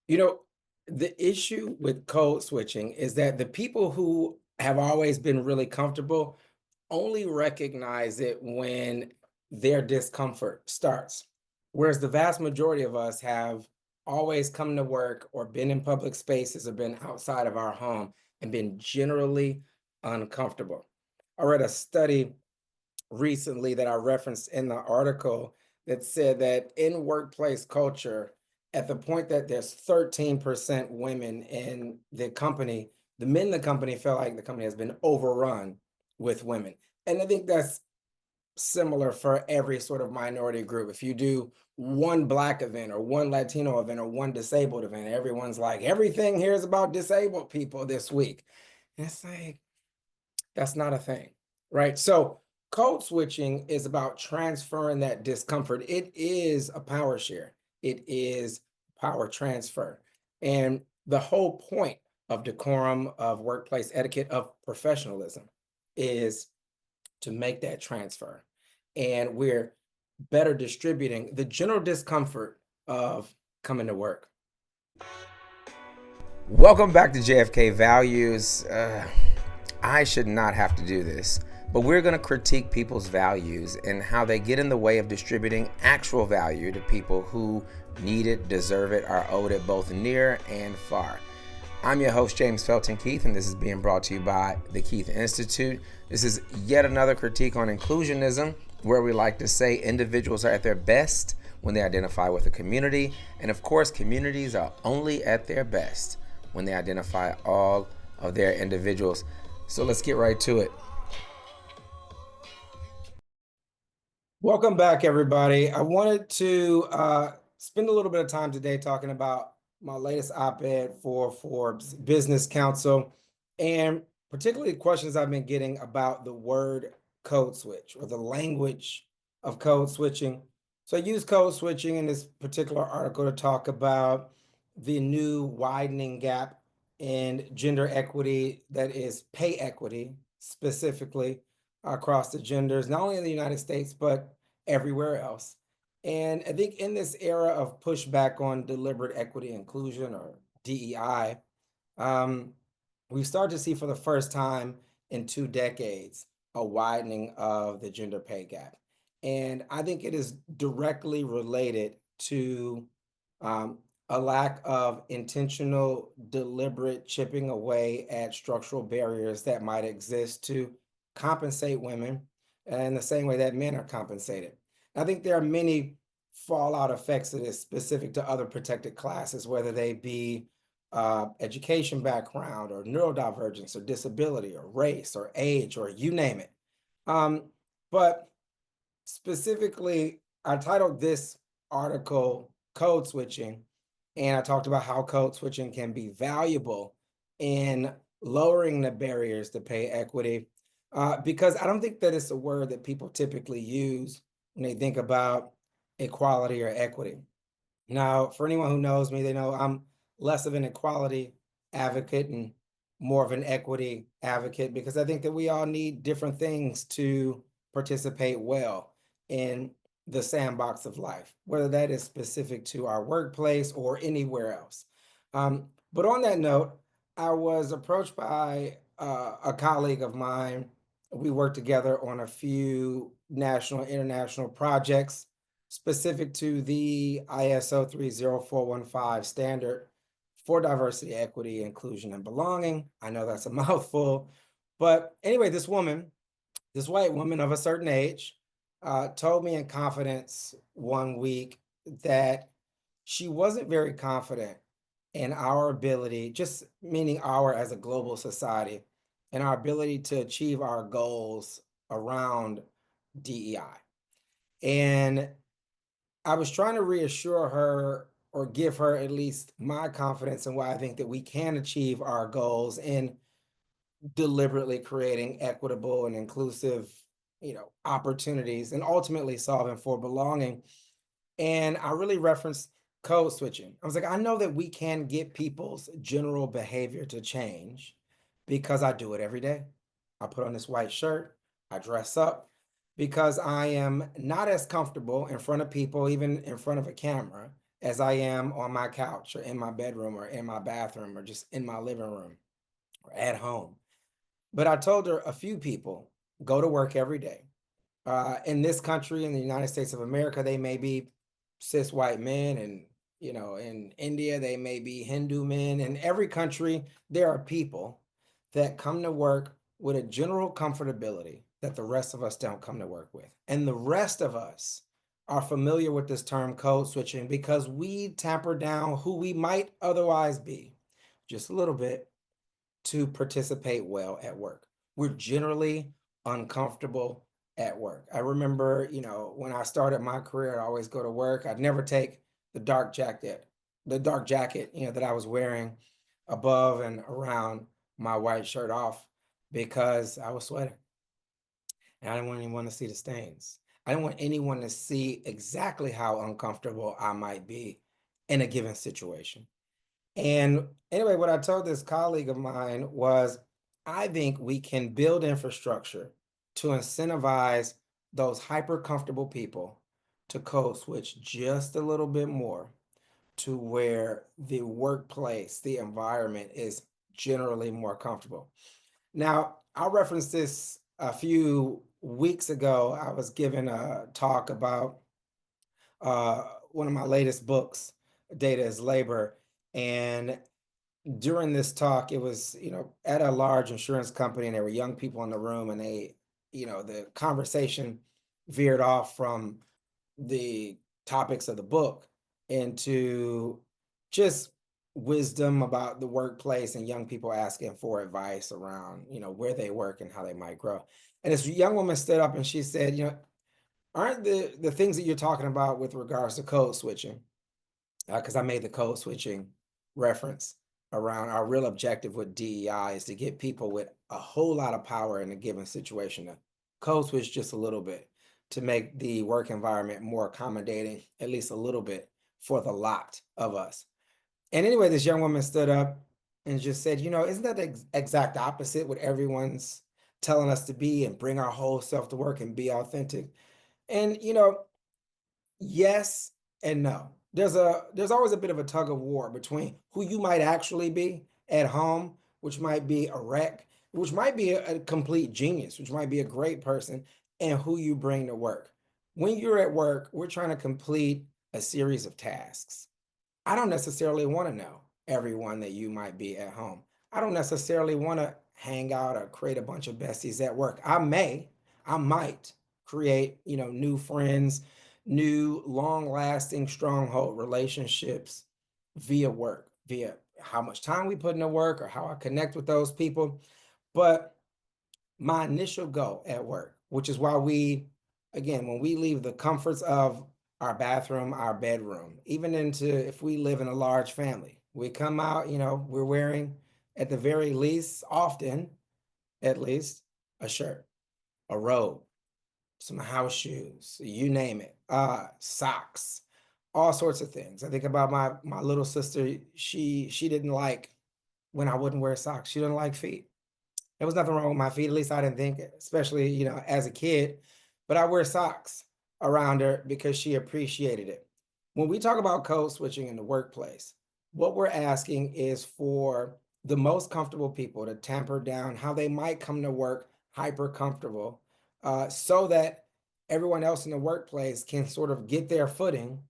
You know, the issue with code switching is that the people who have always been really comfortable only recognize it when their discomfort starts. Whereas the vast majority of us have always come to work or been in public spaces or been outside of our home and been generally uncomfortable. I read a study recently that I referenced in the article that said that in workplace culture, at the point that there's 13% women in the company, the men in the company feel like the company has been overrun with women. And I think that's similar for every sort of minority group. If you do one Black event or one Latino event or one disabled event, everyone's like, everything here is about disabled people this week. And it's like, that's not a thing, right? So code switching is about transferring that discomfort. It is a power share. It is power transfer. And the whole point of decorum, of workplace etiquette, of professionalism is to make that transfer. And we're better distributing the general discomfort of coming to work. Welcome back to JFK Values. I should not have to do this, but we're going to critique people's values and how they get in the way of distributing actual value to people who need it, deserve it, are owed it both near and far. I'm your host, James Felton Keith, and this is being brought to you by the Keith Institute. This is yet another critique on inclusionism, where we like to say individuals are at their best when they identify with a community, and of course, communities are only at their best when they identify all of their individuals. So let's get right to it. Welcome back, everybody. I wanted to spend a little bit of time today talking about my latest op-ed for Forbes Business Council, and particularly questions I've been getting about the word code switch or the language of code switching. So I use code switching in this particular article to talk about the new widening gap in gender equity, that is pay equity specifically across the genders, not only in the United States, but everywhere else. And I think in this era of pushback on deliberate equity inclusion, or DEI, um, we start to see for the first time in 2 decades a widening of the gender pay gap. And I think it is directly related to um, a lack of intentional, deliberate chipping away at structural barriers that might exist to compensate women in the same way that men are compensated. I think there are many fallout effects of this specific to other protected classes, whether they be education background or neurodivergence or disability or race or age or you name it. Um, but specifically, I titled this article Code Switching, and I talked about how code switching can be valuable in lowering the barriers to pay equity, because I don't think that it's a word that people typically use when they think about equality or equity. Now, for anyone who knows me, they know I'm less of an equality advocate and more of an equity advocate, because I think that we all need different things to participate well in the sandbox of life, whether that is specific to our workplace or anywhere else. But on that note, I was approached by a colleague of mine. We worked together on a few national, international projects specific to the ISO 30415 standard for diversity, equity, inclusion, and belonging. I know that's a mouthful, but anyway, this woman, this white woman of a certain age, told me in confidence one week that she wasn't very confident in our ability, just meaning our as a global society, and our ability to achieve our goals around DEI. And I was trying to reassure her or give her at least my confidence in why I think that we can achieve our goals in deliberately creating equitable and inclusive, opportunities and ultimately solving for belonging. And I really referenced code switching. I was like, I know that we can get people's general behavior to change because I do it every day. I put on this white shirt, I dress up because I am not as comfortable in front of people, even in front of a camera, as I am on my couch or in my bedroom or in my bathroom or just in my living room or at home. But I told her a few people go to work every day. In this country, in the United States of America, they may be cis white men, and in India, they may be Hindu men. In every country, there are people that come to work with a general comfortability that the rest of us don't come to work with. And the rest of us are familiar with this term code switching because we tamper down who we might otherwise be just a little bit to participate well at work. We're generally uncomfortable at work. I remember, when I started my career, I'd always go to work. I'd never take the dark jacket, that I was wearing above and around my white shirt off because I was sweating. And I didn't want anyone to see the stains. I didn't want anyone to see exactly how uncomfortable I might be in a given situation. And anyway, what I told this colleague of mine was, I think we can build infrastructure to incentivize those hyper comfortable people to code switch just a little bit more to where the workplace, the environment is generally more comfortable. Now, I'll reference this a few weeks ago. I was giving a talk about one of my latest books, Data is Labor. And during this talk, it was, at a large insurance company, and there were young people in the room, and the conversation veered off from the topics of the book into just wisdom about the workplace and young people asking for advice around, where they work and how they might grow. And this young woman stood up and she said, aren't the things that you're talking about with regards to code switching, because I made the code switching reference around our real objective with DEI is to get people with a whole lot of power in a given situation to code switch just a little bit to make the work environment more accommodating, at least a little bit, for the lot of us. And anyway, this young woman stood up and just said, isn't that the exact opposite what everyone's telling us to be and bring our whole self to work and be authentic? And yes and no. There's always a bit of a tug of war between who you might actually be at home, which might be a wreck, which might be a complete genius, which might be a great person, and who you bring to work. When you're at work, we're trying to complete a series of tasks. I don't necessarily want to know everyone that you might be at home. I don't necessarily want to hang out or create a bunch of besties at work. I might create, new friends, new long-lasting stronghold relationships via work, via how much time we put into work or how I connect with those people. But my initial goal at work, which is why again, when we leave the comforts of our bathroom, our bedroom, even into if we live in a large family, we come out, we're wearing at the very least, often, at least, a shirt, a robe, some house shoes, you name it, socks, all sorts of things. I think about my little sister. She didn't like when I wouldn't wear socks. She didn't like feet. There was nothing wrong with my feet, at least I didn't think, especially, as a kid. But I wear socks around her because she appreciated it. When we talk about code switching in the workplace, what we're asking is for the most comfortable people to tamper down how they might come to work hyper comfortable, so that everyone else in the workplace can sort of get their footing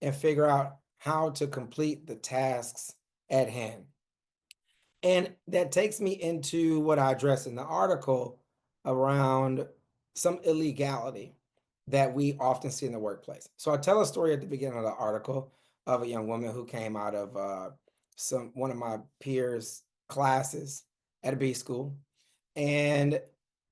and figure out how to complete the tasks at hand. And that takes me into what I address in the article around some illegality that we often see in the workplace. So I tell a story at the beginning of the article of a young woman who came out of one of my peers' classes at a B school, and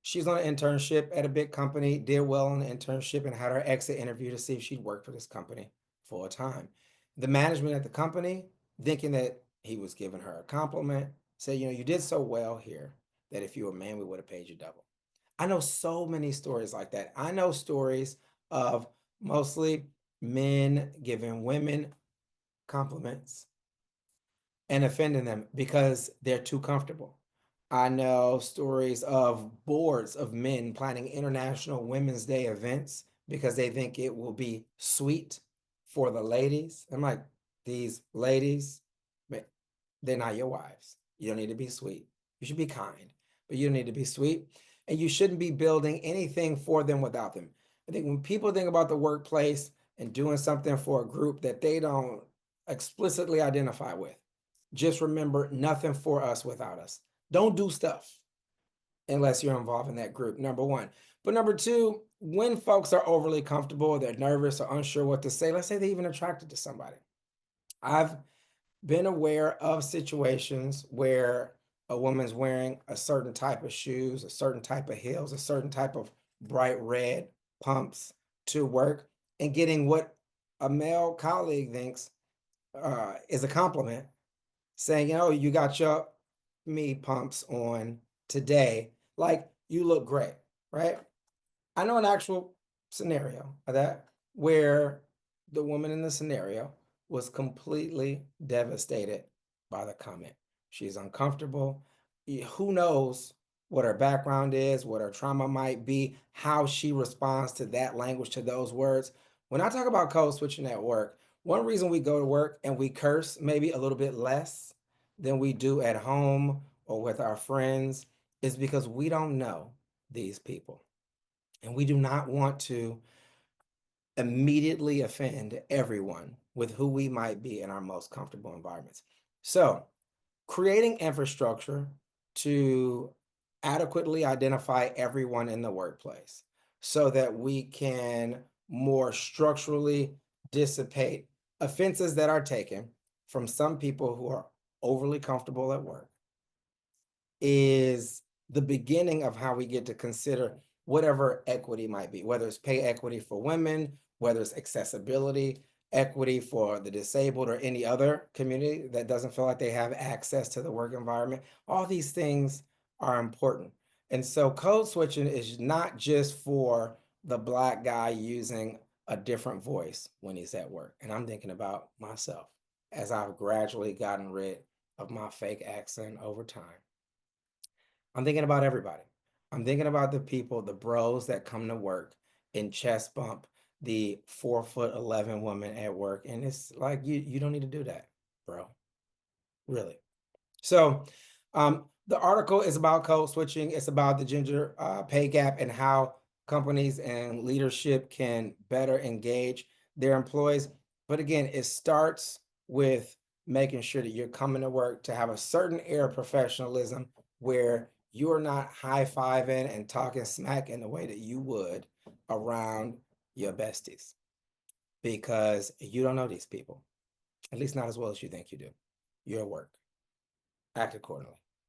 she's on an internship at a big company, did well on the internship, and had her exit interview to see if she'd work for this company full time. The management at the company, thinking that he was giving her a compliment, said, you did so well here that if you were a man, we would have paid you double. I know so many stories like that. I know stories of mostly men giving women compliments and offending them because they're too comfortable. I know stories of boards of men planning International Women's Day events because they think it will be sweet for the ladies. I'm like, these ladies, they're not your wives. You don't need to be sweet. You should be kind, but you don't need to be sweet. And you shouldn't be building anything for them without them. I think when people think about the workplace and doing something for a group that they don't explicitly identify with, just remember nothing for us without us. Don't do stuff unless you're involved in that group, number one. But number two, when folks are overly comfortable, they're nervous or unsure what to say, let's say they're even attracted to somebody. I've been aware of situations where a woman's wearing a certain type of shoes, a certain type of heels, a certain type of bright red pumps to work and getting what a male colleague thinks is a compliment, saying, you got your me pumps on today. Like, you look great, right? I know an actual scenario of that where the woman in the scenario was completely devastated by the comment. She's uncomfortable. Who knows what her background is, what her trauma might be, how she responds to that language, to those words. When I talk about code switching at work, one reason we go to work and we curse maybe a little bit less than we do at home or with our friends is because we don't know these people. And we do not want to immediately offend everyone with who we might be in our most comfortable environments. So, creating infrastructure to adequately identify everyone in the workplace so that we can more structurally dissipate offenses that are taken from some people who are overly comfortable at work is the beginning of how we get to consider whatever equity might be, whether it's pay equity for women, whether it's accessibility, equity for the disabled, or any other community that doesn't feel like they have access to the work environment. All these things are important. And so code switching is not just for the Black guy using a different voice when he's at work. And I'm thinking about myself as I've gradually gotten rid of my fake accent over time. I'm thinking about everybody. I'm thinking about the people, the bros that come to work and chest bump the 4'11" woman at work. And it's like, you don't need to do that, bro. Really. So the article is about code switching. It's about the gender pay gap and how companies and leadership can better engage their employees. But again, it starts with making sure that you're coming to work to have a certain air of professionalism where you're not high-fiving and talking smack in the way that you would around your besties, because you don't know these people, at least not as well as you think you do. Your work. Act accordingly.